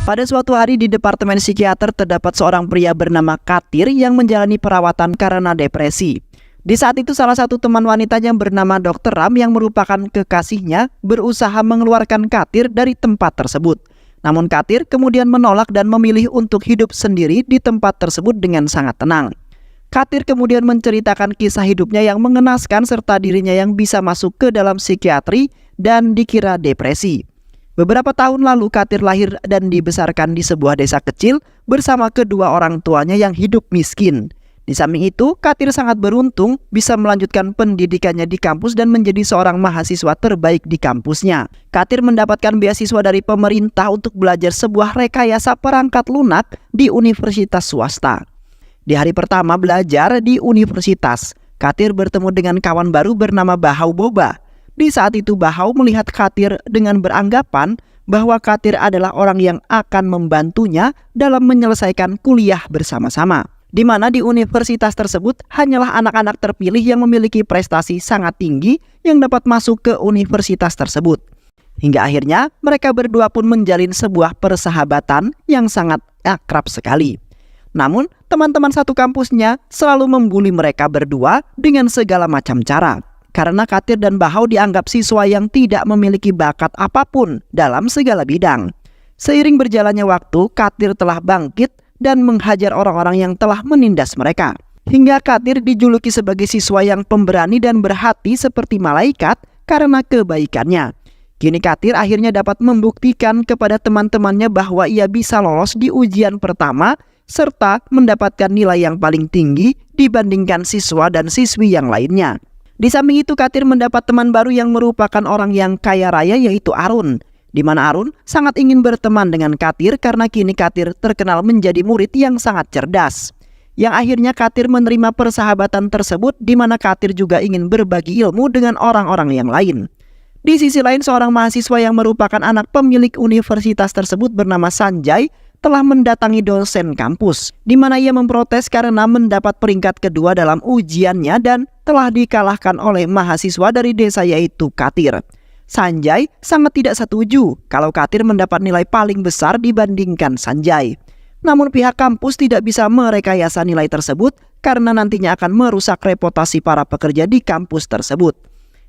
Pada suatu hari di Departemen Psikiater terdapat seorang pria bernama Katir yang menjalani perawatan karena depresi. Di saat itu salah satu teman wanitanya bernama Dr. Ram yang merupakan kekasihnya berusaha mengeluarkan Katir dari tempat tersebut. Namun Katir kemudian menolak dan memilih untuk hidup sendiri di tempat tersebut dengan sangat tenang. Katir kemudian menceritakan kisah hidupnya yang mengenaskan serta dirinya yang bisa masuk ke dalam psikiatri dan dikira depresi. Beberapa tahun lalu Katir lahir dan dibesarkan di sebuah desa kecil bersama kedua orang tuanya yang hidup miskin. Di samping itu, Katir sangat beruntung bisa melanjutkan pendidikannya di kampus dan menjadi seorang mahasiswa terbaik di kampusnya. Katir mendapatkan beasiswa dari pemerintah untuk belajar sebuah rekayasa perangkat lunak di universitas swasta. Di hari pertama belajar di universitas, Katir bertemu dengan kawan baru bernama Bahau Boba. Di saat itu Bahau melihat Katir dengan beranggapan bahwa Katir adalah orang yang akan membantunya dalam menyelesaikan kuliah bersama-sama. Di mana di universitas tersebut hanyalah anak-anak terpilih yang memiliki prestasi sangat tinggi yang dapat masuk ke universitas tersebut. Hingga akhirnya mereka berdua pun menjalin sebuah persahabatan yang sangat akrab sekali. Namun teman-teman satu kampusnya selalu membuli mereka berdua dengan segala macam cara. Karena Katir dan Bahau dianggap siswa yang tidak memiliki bakat apapun dalam segala bidang. Seiring berjalannya waktu, Katir telah bangkit dan menghajar orang-orang yang telah menindas mereka. Hingga Katir dijuluki sebagai siswa yang pemberani dan berhati seperti malaikat karena kebaikannya. Kini Katir akhirnya dapat membuktikan kepada teman-temannya bahwa ia bisa lolos di ujian pertama serta mendapatkan nilai yang paling tinggi dibandingkan siswa dan siswi yang lainnya. Di samping itu Katir mendapat teman baru yang merupakan orang yang kaya raya yaitu Arun. Di mana Arun sangat ingin berteman dengan Katir karena kini Katir terkenal menjadi murid yang sangat cerdas. Yang akhirnya Katir menerima persahabatan tersebut di mana Katir juga ingin berbagi ilmu dengan orang-orang yang lain. Di sisi lain seorang mahasiswa yang merupakan anak pemilik universitas tersebut bernama Sanjay telah mendatangi dosen kampus, di mana ia memprotes karena mendapat peringkat kedua dalam ujiannya dan telah dikalahkan oleh mahasiswa dari desa yaitu Katir. Sanjay sangat tidak setuju kalau Katir mendapat nilai paling besar dibandingkan Sanjay. Namun pihak kampus tidak bisa merekayasa nilai tersebut karena nantinya akan merusak reputasi para pekerja di kampus tersebut.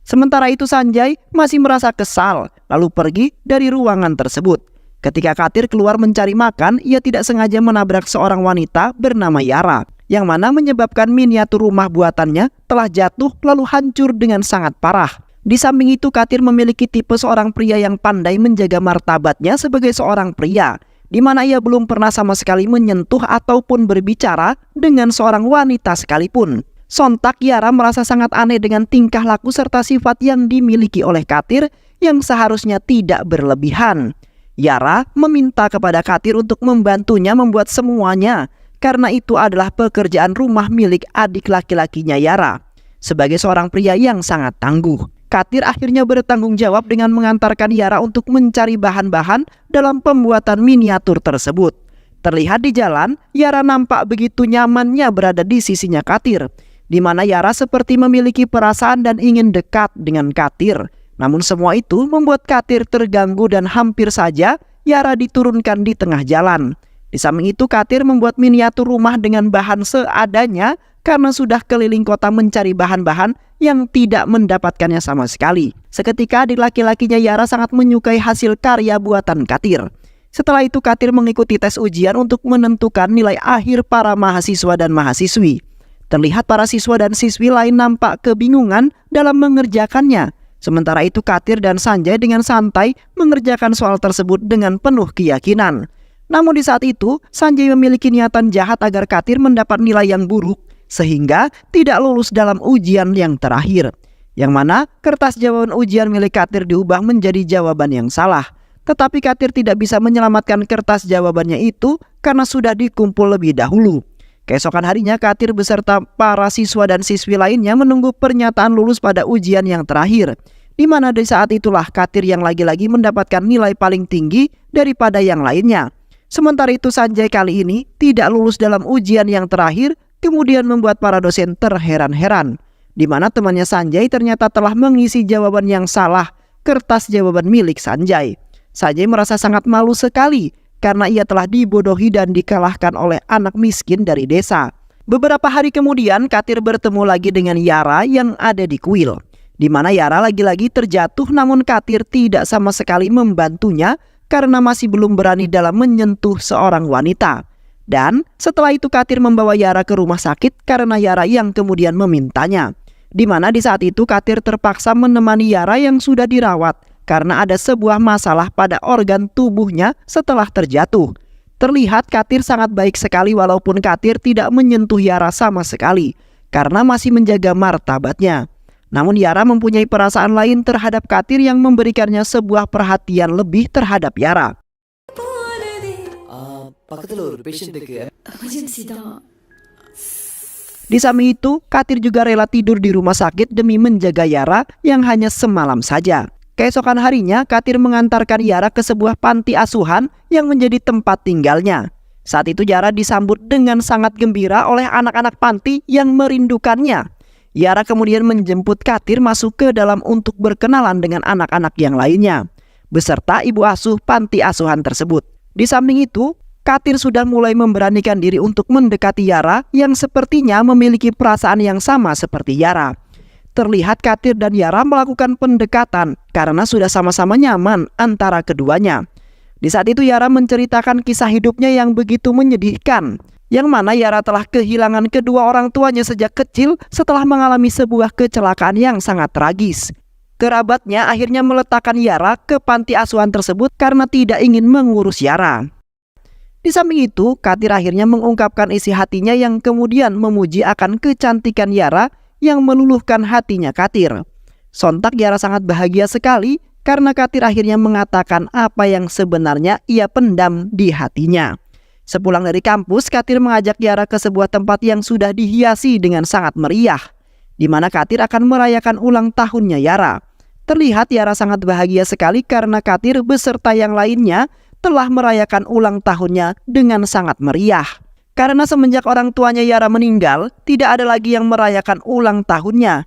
Sementara itu Sanjay masih merasa kesal lalu pergi dari ruangan tersebut. Ketika Katir keluar mencari makan, ia tidak sengaja menabrak seorang wanita bernama Yara, yang mana menyebabkan miniatur rumah buatannya telah jatuh lalu hancur dengan sangat parah. Di samping itu Katir memiliki tipe seorang pria yang pandai menjaga martabatnya sebagai seorang pria, di mana ia belum pernah sama sekali menyentuh ataupun berbicara dengan seorang wanita sekalipun. Sontak Yara merasa sangat aneh dengan tingkah laku serta sifat yang dimiliki oleh Katir yang seharusnya tidak berlebihan. Yara meminta kepada Katir untuk membantunya membuat semuanya karena itu adalah pekerjaan rumah milik adik laki-lakinya Yara. Sebagai seorang pria yang sangat tangguh, Katir akhirnya bertanggung jawab dengan mengantarkan Yara untuk mencari bahan-bahan dalam pembuatan miniatur tersebut. Terlihat di jalan, Yara nampak begitu nyamannya berada di sisinya Katir, di mana Yara seperti memiliki perasaan dan ingin dekat dengan Katir. Namun semua itu membuat Katir terganggu dan hampir saja Yara diturunkan di tengah jalan. Di samping itu Katir membuat miniatur rumah dengan bahan seadanya karena sudah keliling kota mencari bahan-bahan yang tidak mendapatkannya sama sekali. Seketika adik laki-lakinya Yara sangat menyukai hasil karya buatan Katir. Setelah itu Katir mengikuti tes ujian untuk menentukan nilai akhir para mahasiswa dan mahasiswi. Terlihat para siswa dan siswi lain nampak kebingungan dalam mengerjakannya. Sementara itu Katir dan Sanjay dengan santai mengerjakan soal tersebut dengan penuh keyakinan. Namun di saat itu Sanjay memiliki niatan jahat agar Katir mendapat nilai yang buruk sehingga tidak lulus dalam ujian yang terakhir. Yang mana kertas jawaban ujian milik Katir diubah menjadi jawaban yang salah. Tetapi Katir tidak bisa menyelamatkan kertas jawabannya itu karena sudah dikumpul lebih dahulu. Keesokan harinya Katir beserta para siswa dan siswi lainnya menunggu pernyataan lulus pada ujian yang terakhir. Di mana di saat itulah Katir yang lagi-lagi mendapatkan nilai paling tinggi daripada yang lainnya. Sementara itu Sanjay kali ini tidak lulus dalam ujian yang terakhir, kemudian membuat para dosen terheran-heran. Di mana temannya Sanjay ternyata telah mengisi jawaban yang salah, kertas jawaban milik Sanjay. Sanjay merasa sangat malu sekali karena ia telah dibodohi dan dikalahkan oleh anak miskin dari desa. Beberapa hari kemudian, Katir bertemu lagi dengan Yara yang ada di kuil, di mana Yara lagi-lagi terjatuh, namun Katir tidak sama sekali membantunya karena masih belum berani dalam menyentuh seorang wanita. Dan setelah itu Katir membawa Yara ke rumah sakit karena Yara yang kemudian memintanya. Di mana di saat itu Katir terpaksa menemani Yara yang sudah dirawat karena ada sebuah masalah pada organ tubuhnya setelah terjatuh. Terlihat Katir sangat baik sekali walaupun Katir tidak menyentuh Yara sama sekali karena masih menjaga martabatnya. Namun Yara mempunyai perasaan lain terhadap Katir yang memberikannya sebuah perhatian lebih terhadap Yara. Di samping itu, Katir juga rela tidur di rumah sakit demi menjaga Yara yang hanya semalam saja. Keesokan harinya, Katir mengantarkan Yara ke sebuah panti asuhan yang menjadi tempat tinggalnya. Saat itu Yara disambut dengan sangat gembira oleh anak-anak panti yang merindukannya. Yara kemudian menjemput Katir masuk ke dalam untuk berkenalan dengan anak-anak yang lainnya, beserta ibu asuh panti asuhan tersebut. Di samping itu, Katir sudah mulai memberanikan diri untuk mendekati Yara yang sepertinya memiliki perasaan yang sama seperti Yara. Terlihat Katir dan Yara melakukan pendekatan karena sudah sama-sama nyaman antara keduanya. Di saat itu Yara menceritakan kisah hidupnya yang begitu menyedihkan, yang mana Yara telah kehilangan kedua orang tuanya sejak kecil setelah mengalami sebuah kecelakaan yang sangat tragis. Kerabatnya akhirnya meletakkan Yara ke panti asuhan tersebut karena tidak ingin mengurus Yara. Di samping itu, Katir akhirnya mengungkapkan isi hatinya yang kemudian memuji akan kecantikan Yara yang meluluhkan hatinya Katir. Sontak Yara sangat bahagia sekali karena Katir akhirnya mengatakan apa yang sebenarnya ia pendam di hatinya. Sepulang dari kampus, Katir mengajak Yara ke sebuah tempat yang sudah dihiasi dengan sangat meriah, di mana Katir akan merayakan ulang tahunnya Yara. Terlihat Yara sangat bahagia sekali karena Katir beserta yang lainnya telah merayakan ulang tahunnya dengan sangat meriah. Karena semenjak orang tuanya Yara meninggal, tidak ada lagi yang merayakan ulang tahunnya.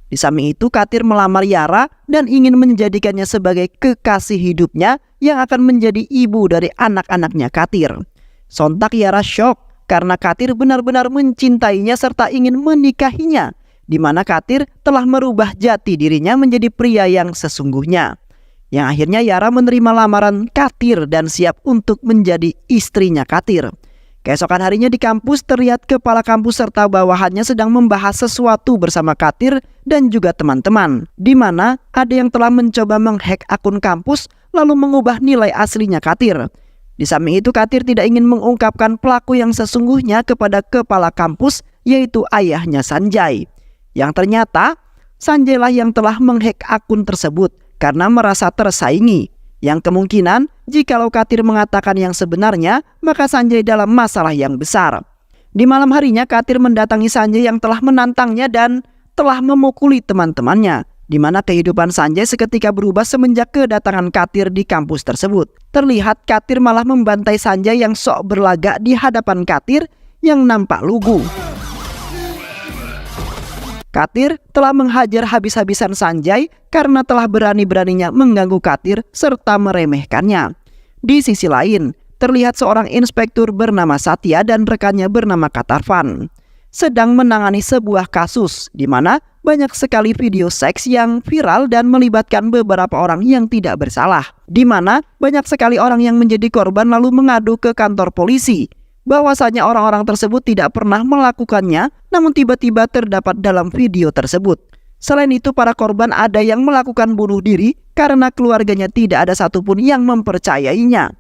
Di samping itu, Katir melamar Yara dan ingin menjadikannya sebagai kekasih hidupnya yang akan menjadi ibu dari anak-anaknya Katir. Sontak Yara syok karena Katir benar-benar mencintainya serta ingin menikahinya, di mana Katir telah merubah jati dirinya menjadi pria yang sesungguhnya. Yang akhirnya Yara menerima lamaran Katir dan siap untuk menjadi istrinya Katir. Keesokan harinya di kampus, terlihat kepala kampus serta bawahannya sedang membahas sesuatu bersama Katir dan juga teman-teman, di mana ada yang telah mencoba menghack akun kampus lalu mengubah nilai aslinya Katir. Di samping itu, Katir tidak ingin mengungkapkan pelaku yang sesungguhnya kepada kepala kampus, yaitu ayahnya Sanjay. Yang ternyata Sanjay lah yang telah menghack akun tersebut karena merasa tersaingi. Yang kemungkinan jikalau Katir mengatakan yang sebenarnya, maka Sanjay dalam masalah yang besar. Di malam harinya Katir mendatangi Sanjay yang telah menantangnya dan telah memukuli teman-temannya, di mana kehidupan Sanjay seketika berubah semenjak kedatangan Katir di kampus tersebut. Terlihat Katir malah membantai Sanjay yang sok berlagak di hadapan Katir yang nampak lugu. Katir telah menghajar habis-habisan Sanjay karena telah berani-beraninya mengganggu Katir serta meremehkannya. Di sisi lain, terlihat seorang inspektur bernama Satya dan rekannya bernama Katarvan sedang menangani sebuah kasus di mana banyak sekali video seks yang viral dan melibatkan beberapa orang yang tidak bersalah, di mana banyak sekali orang yang menjadi korban lalu mengadu ke kantor polisi bahwasanya orang-orang tersebut tidak pernah melakukannya, namun tiba-tiba terdapat dalam video tersebut. Selain itu, para korban ada yang melakukan bunuh diri karena keluarganya tidak ada satupun yang mempercayainya.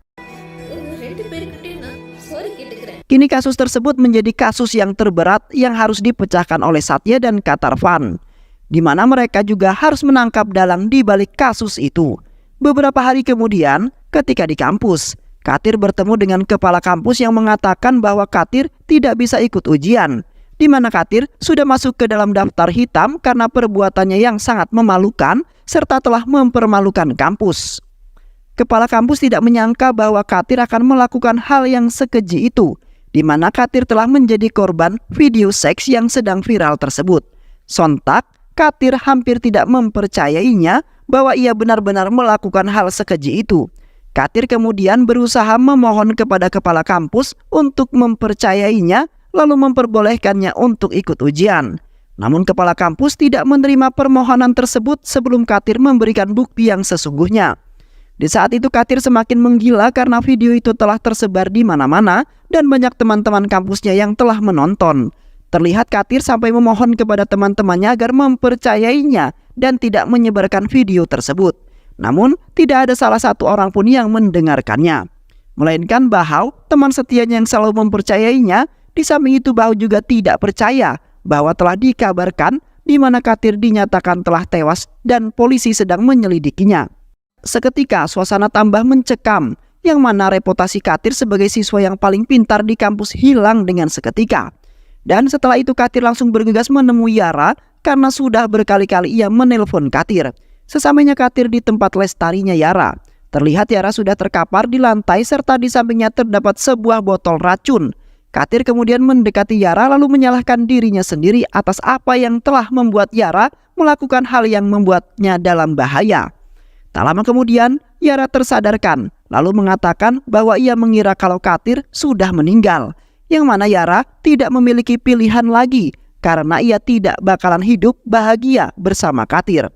Kini kasus tersebut menjadi kasus yang terberat yang harus dipecahkan oleh Satya dan Katarvan, di mana mereka juga harus menangkap dalang di balik kasus itu. Beberapa hari kemudian, ketika di kampus, Katir bertemu dengan kepala kampus yang mengatakan bahwa Katir tidak bisa ikut ujian, di mana Katir sudah masuk ke dalam daftar hitam karena perbuatannya yang sangat memalukan serta telah mempermalukan kampus. Kepala kampus tidak menyangka bahwa Katir akan melakukan hal yang sekeji itu, di mana Katir telah menjadi korban video seks yang sedang viral tersebut. Sontak, Katir hampir tidak mempercayainya bahwa ia benar-benar melakukan hal sekeji itu. Katir kemudian berusaha memohon kepada kepala kampus untuk mempercayainya lalu memperbolehkannya untuk ikut ujian. Namun kepala kampus tidak menerima permohonan tersebut sebelum Katir memberikan bukti yang sesungguhnya. Di saat itu Katir semakin menggila karena video itu telah tersebar di mana-mana dan banyak teman-teman kampusnya yang telah menonton. Terlihat Katir sampai memohon kepada teman-temannya agar mempercayainya dan tidak menyebarkan video tersebut. Namun, tidak ada salah satu orang pun yang mendengarkannya. Melainkan Bahau, teman setianya yang selalu mempercayainya. Di samping itu Bahau juga tidak percaya bahwa telah dikabarkan di mana Katir dinyatakan telah tewas dan polisi sedang menyelidikinya. Seketika suasana tambah mencekam, yang mana reputasi Katir sebagai siswa yang paling pintar di kampus hilang dengan seketika. Dan setelah itu Katir langsung bergegas menemui Yara karena sudah berkali-kali ia menelpon Katir. Sesampainya Katir di tempat les tarinya Yara, terlihat Yara sudah terkapar di lantai serta di sampingnya terdapat sebuah botol racun. Katir kemudian mendekati Yara lalu menyalahkan dirinya sendiri atas apa yang telah membuat Yara melakukan hal yang membuatnya dalam bahaya. Tak lama kemudian Yara tersadarkan lalu mengatakan bahwa ia mengira kalau Katir sudah meninggal, yang mana Yara tidak memiliki pilihan lagi karena ia tidak bakalan hidup bahagia bersama Katir.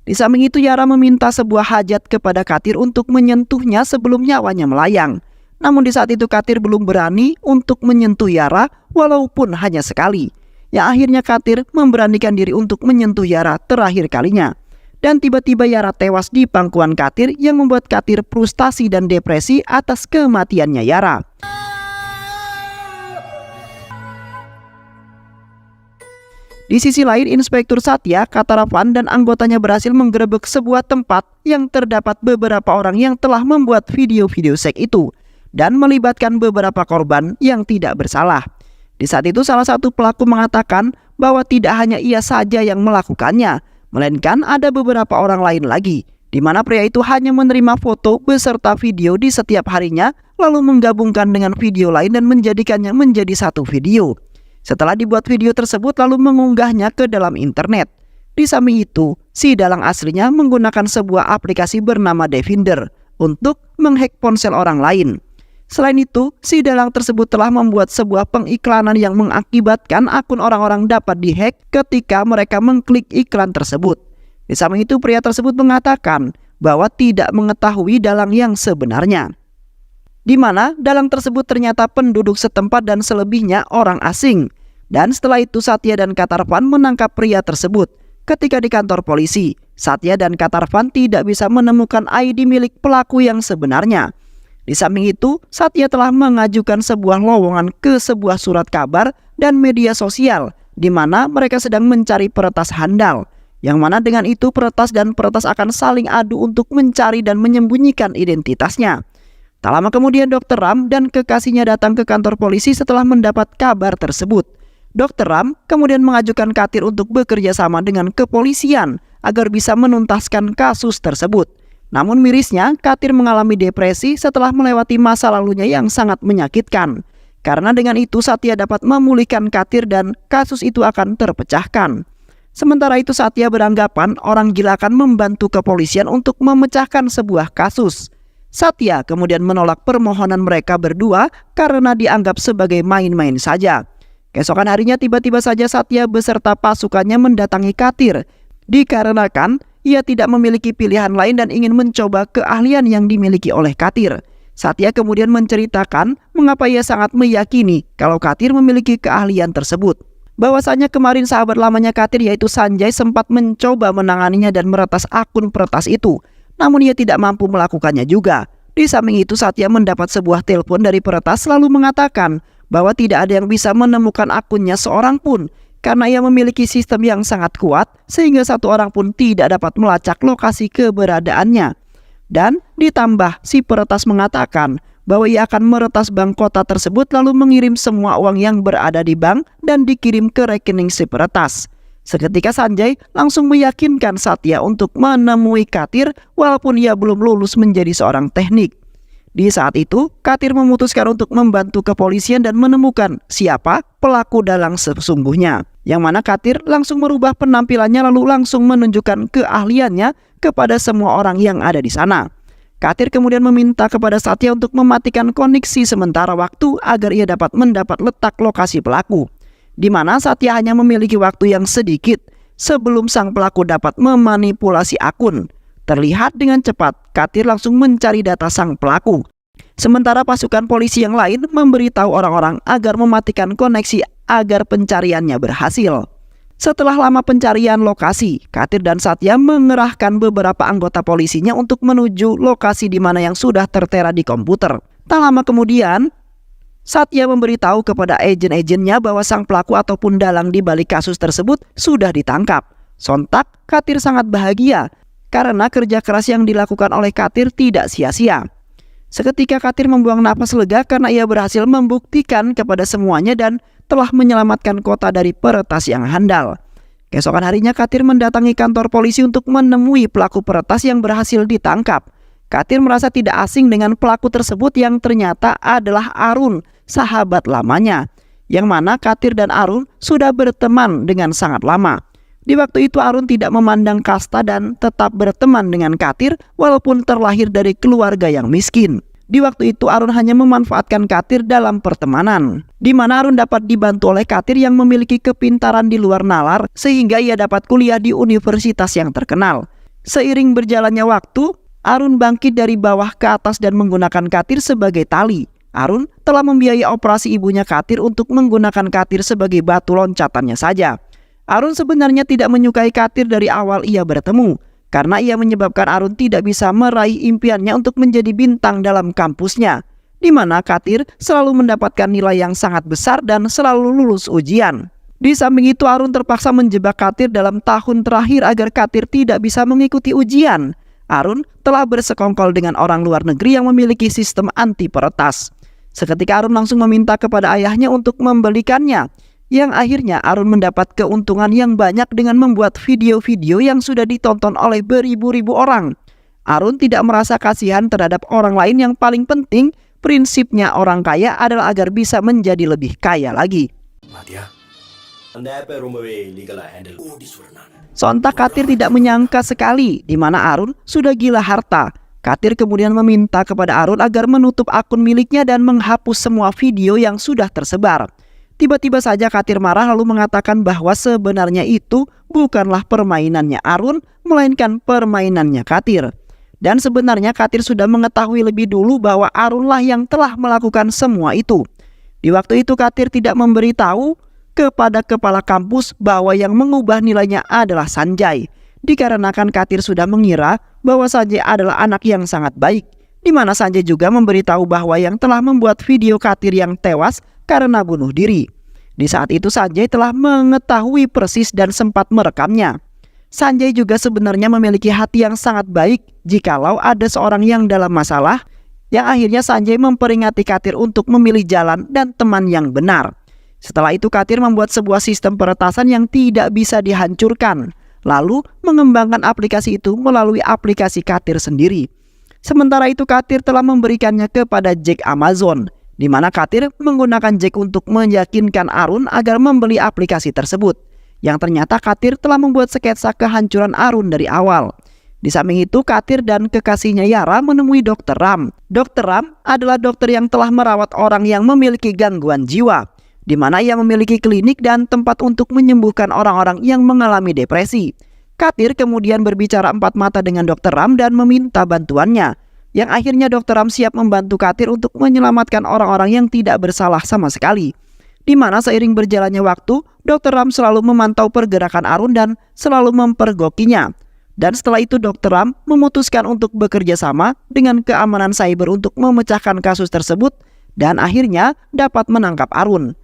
Di samping itu Yara meminta sebuah hajat kepada Katir untuk menyentuhnya sebelum nyawanya melayang. Namun di saat itu Katir belum berani untuk menyentuh Yara walaupun hanya sekali. Yang akhirnya Katir memberanikan diri untuk menyentuh Yara terakhir kalinya. Dan tiba-tiba Yara tewas di pangkuan Katir yang membuat Katir frustasi dan depresi atas kematiannya Yara. Di sisi lain, Inspektur Satya, Kataravan, dan anggotanya berhasil menggerebek sebuah tempat yang terdapat beberapa orang yang telah membuat video-video seks itu dan melibatkan beberapa korban yang tidak bersalah. Di saat itu salah satu pelaku mengatakan bahwa tidak hanya ia saja yang melakukannya, melainkan ada beberapa orang lain lagi, di mana pria itu hanya menerima foto beserta video di setiap harinya lalu menggabungkan dengan video lain dan menjadikannya menjadi satu video. Setelah dibuat video tersebut lalu mengunggahnya ke dalam internet. Di samping itu, si dalang aslinya menggunakan sebuah aplikasi bernama Devinder untuk menghack ponsel orang lain. Selain itu, si dalang tersebut telah membuat sebuah pengiklanan yang mengakibatkan akun orang-orang dapat dihack ketika mereka mengklik iklan tersebut. Di samping itu, pria tersebut mengatakan bahwa tidak mengetahui dalang yang sebenarnya, di mana dalang tersebut ternyata penduduk setempat dan selebihnya orang asing. Dan setelah itu Satya dan Kataravan menangkap pria tersebut. Ketika di kantor polisi, Satya dan Kataravan tidak bisa menemukan ID milik pelaku yang sebenarnya. Di samping itu, Satya telah mengajukan sebuah lowongan ke sebuah surat kabar dan media sosial, di mana mereka sedang mencari peretas handal. Yang mana dengan itu peretas dan peretas akan saling adu untuk mencari dan menyembunyikan identitasnya. Tak lama kemudian Dr. Ram dan kekasihnya datang ke kantor polisi setelah mendapat kabar tersebut. Dr. Ram kemudian mengajukan Katir untuk bekerja sama dengan kepolisian agar bisa menuntaskan kasus tersebut. Namun mirisnya Katir mengalami depresi setelah melewati masa lalunya yang sangat menyakitkan. Karena dengan itu Satya dapat memulihkan Katir dan kasus itu akan terpecahkan. Sementara itu Satya beranggapan orang gila akan membantu kepolisian untuk memecahkan sebuah kasus. Satya kemudian menolak permohonan mereka berdua karena dianggap sebagai main-main saja. Keesokan harinya tiba-tiba saja Satya beserta pasukannya mendatangi Katir, dikarenakan ia tidak memiliki pilihan lain dan ingin mencoba keahlian yang dimiliki oleh Katir. Satya kemudian menceritakan mengapa ia sangat meyakini kalau Katir memiliki keahlian tersebut. Bahwasanya kemarin sahabat lamanya Katir yaitu Sanjay sempat mencoba menanganinya dan meretas akun peretas itu, namun ia tidak mampu melakukannya juga. Di samping itu Satya mendapat sebuah telepon dari peretas lalu mengatakan bahwa tidak ada yang bisa menemukan akunnya seorang pun karena ia memiliki sistem yang sangat kuat sehingga satu orang pun tidak dapat melacak lokasi keberadaannya. Dan ditambah si peretas mengatakan bahwa ia akan meretas bank kota tersebut lalu mengirim semua uang yang berada di bank dan dikirim ke rekening si peretas. Seketika Sanjay langsung meyakinkan Satya untuk menemui Katir walaupun ia belum lulus menjadi seorang teknik. Di saat itu, Katir memutuskan untuk membantu kepolisian dan menemukan siapa pelaku dalang sesungguhnya. Yang mana Katir langsung merubah penampilannya lalu langsung menunjukkan keahliannya kepada semua orang yang ada di sana. Katir kemudian meminta kepada Satya untuk mematikan koneksi sementara waktu agar ia dapat mendapat letak lokasi pelaku, di mana Satya hanya memiliki waktu yang sedikit sebelum sang pelaku dapat memanipulasi akun. Terlihat dengan cepat, Katir langsung mencari data sang pelaku. Sementara pasukan polisi yang lain memberitahu orang-orang agar mematikan koneksi agar pencariannya berhasil. Setelah lama pencarian lokasi, Katir dan Satya mengerahkan beberapa anggota polisinya untuk menuju lokasi di mana yang sudah tertera di komputer. Tak lama kemudian, Satya memberitahu kepada agen-agennya bahwa sang pelaku ataupun dalang di balik kasus tersebut sudah ditangkap. Sontak, Katir sangat bahagia karena kerja keras yang dilakukan oleh Katir tidak sia-sia. Seketika Katir membuang napas lega karena ia berhasil membuktikan kepada semuanya dan telah menyelamatkan kota dari peretas yang handal. Keesokan harinya Katir mendatangi kantor polisi untuk menemui pelaku peretas yang berhasil ditangkap. Katir merasa tidak asing dengan pelaku tersebut yang ternyata adalah Arun, sahabat lamanya, yang mana Katir dan Arun sudah berteman dengan sangat lama. Di waktu itu Arun tidak memandang kasta dan tetap berteman dengan Katir walaupun terlahir dari keluarga yang miskin. Di waktu itu Arun hanya memanfaatkan Katir dalam pertemanan, di mana Arun dapat dibantu oleh Katir yang memiliki kepintaran di luar nalar sehingga ia dapat kuliah di universitas yang terkenal. Seiring berjalannya waktu, Arun bangkit dari bawah ke atas dan menggunakan Katir sebagai tali. Arun telah membiayai operasi ibunya Katir untuk menggunakan Katir sebagai batu loncatannya saja. Arun sebenarnya tidak menyukai Katir dari awal ia bertemu, karena ia menyebabkan Arun tidak bisa meraih impiannya untuk menjadi bintang dalam kampusnya, di mana Katir selalu mendapatkan nilai yang sangat besar dan selalu lulus ujian. Di samping itu Arun terpaksa menjebak Katir dalam tahun terakhir agar Katir tidak bisa mengikuti ujian. Arun telah bersekongkol dengan orang luar negeri yang memiliki sistem anti peretas. Seketika Arun langsung meminta kepada ayahnya untuk membelikannya, yang akhirnya Arun mendapat keuntungan yang banyak dengan membuat video-video yang sudah ditonton oleh beribu-ribu orang. Arun tidak merasa kasihan terhadap orang lain, yang paling penting prinsipnya orang kaya adalah agar bisa menjadi lebih kaya lagi. Sontak Katir tidak menyangka sekali di mana Arun sudah gila harta. Katir kemudian meminta kepada Arun agar menutup akun miliknya dan menghapus semua video yang sudah tersebar. Tiba-tiba saja Katir marah lalu mengatakan bahwa sebenarnya itu bukanlah permainannya Arun, melainkan permainannya Katir. Dan sebenarnya Katir sudah mengetahui lebih dulu bahwa Arunlah yang telah melakukan semua itu. Di waktu itu Katir tidak memberitahu kepada kepala kampus bahwa yang mengubah nilainya adalah Sanjay, dikarenakan Katir sudah mengira bahwa Sanjay adalah anak yang sangat baik, di mana Sanjay juga memberitahu bahwa yang telah membuat video Katir yang tewas karena bunuh diri. Di saat itu Sanjay telah mengetahui persis dan sempat merekamnya. Sanjay juga sebenarnya memiliki hati yang sangat baik jikalau ada seorang yang dalam masalah, yang akhirnya Sanjay memperingati Katir untuk memilih jalan dan teman yang benar. Setelah itu Katir membuat sebuah sistem peretasan yang tidak bisa dihancurkan, lalu mengembangkan aplikasi itu melalui aplikasi Katir sendiri. Sementara itu Katir telah memberikannya kepada Jack Amazon, di mana Katir menggunakan Jack untuk meyakinkan Arun agar membeli aplikasi tersebut, yang ternyata Katir telah membuat sketsa kehancuran Arun dari awal. Di samping itu Katir dan kekasihnya Yara menemui Dr. Ram. Dr. Ram adalah dokter yang telah merawat orang yang memiliki gangguan jiwa, di mana ia memiliki klinik dan tempat untuk menyembuhkan orang-orang yang mengalami depresi. Katir kemudian berbicara empat mata dengan Dr. Ram dan meminta bantuannya, yang akhirnya Dr. Ram siap membantu Katir untuk menyelamatkan orang-orang yang tidak bersalah sama sekali. Di mana seiring berjalannya waktu, Dr. Ram selalu memantau pergerakan Arun dan selalu mempergokinya. Dan setelah itu Dr. Ram memutuskan untuk bekerja sama dengan keamanan cyber untuk memecahkan kasus tersebut dan akhirnya dapat menangkap Arun.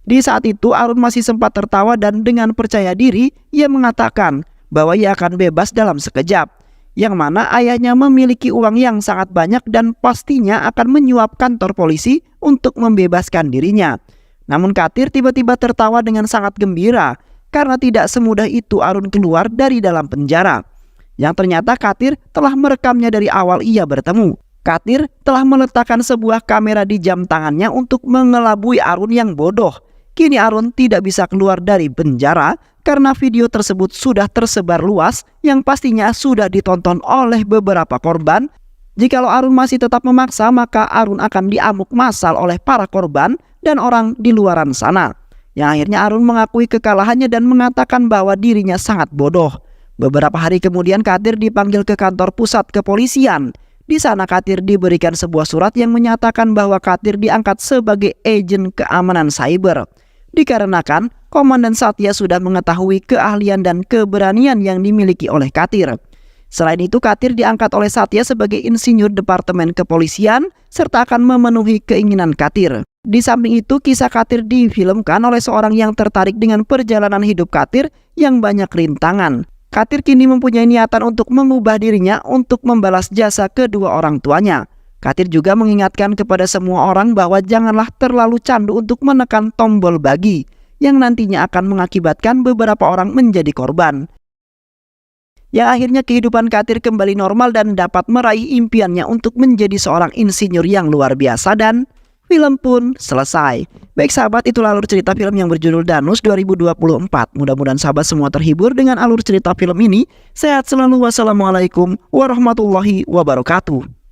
Di saat itu Arun masih sempat tertawa dan dengan percaya diri ia mengatakan bahwa ia akan bebas dalam sekejap, yang mana ayahnya memiliki uang yang sangat banyak dan pastinya akan menyuap kantor polisi untuk membebaskan dirinya. Namun Katir tiba-tiba tertawa dengan sangat gembira karena tidak semudah itu Arun keluar dari dalam penjara. yang ternyata Katir telah merekamnya dari awal ia bertemu. Katir telah meletakkan sebuah kamera di jam tangannya untuk mengelabui Arun yang bodoh. Kini Arun tidak bisa keluar dari penjara karena video tersebut sudah tersebar luas yang pastinya sudah ditonton oleh beberapa korban. Jikalau Arun masih tetap memaksa, maka Arun akan diamuk massal oleh para korban dan orang di luaran sana. Yang akhirnya Arun mengakui kekalahannya dan mengatakan bahwa dirinya sangat bodoh. Beberapa hari kemudian Katir dipanggil ke kantor pusat kepolisian. Di sana Katir diberikan sebuah surat yang menyatakan bahwa Katir diangkat sebagai agen keamanan cyber. Dikarenakan Komandan Satya sudah mengetahui keahlian dan keberanian yang dimiliki oleh Katir. Selain itu, Katir diangkat oleh Satya sebagai insinyur Departemen Kepolisian serta akan memenuhi keinginan Katir. Di samping itu, kisah Katir difilmkan oleh seorang yang tertarik dengan perjalanan hidup Katir yang banyak rintangan. Katir kini mempunyai niatan untuk mengubah dirinya untuk membalas jasa kedua orang tuanya. Katir juga mengingatkan kepada semua orang bahwa janganlah terlalu candu untuk menekan tombol bagi, yang nantinya akan mengakibatkan beberapa orang menjadi korban. Yang akhirnya kehidupan Katir kembali normal dan dapat meraih impiannya untuk menjadi seorang insinyur yang luar biasa, dan film pun selesai. Baik sahabat, itulah alur cerita film yang berjudul Danus 2024. Mudah-mudahan sahabat semua terhibur dengan alur cerita film ini. Sehat selalu. Wassalamualaikum warahmatullahi wabarakatuh.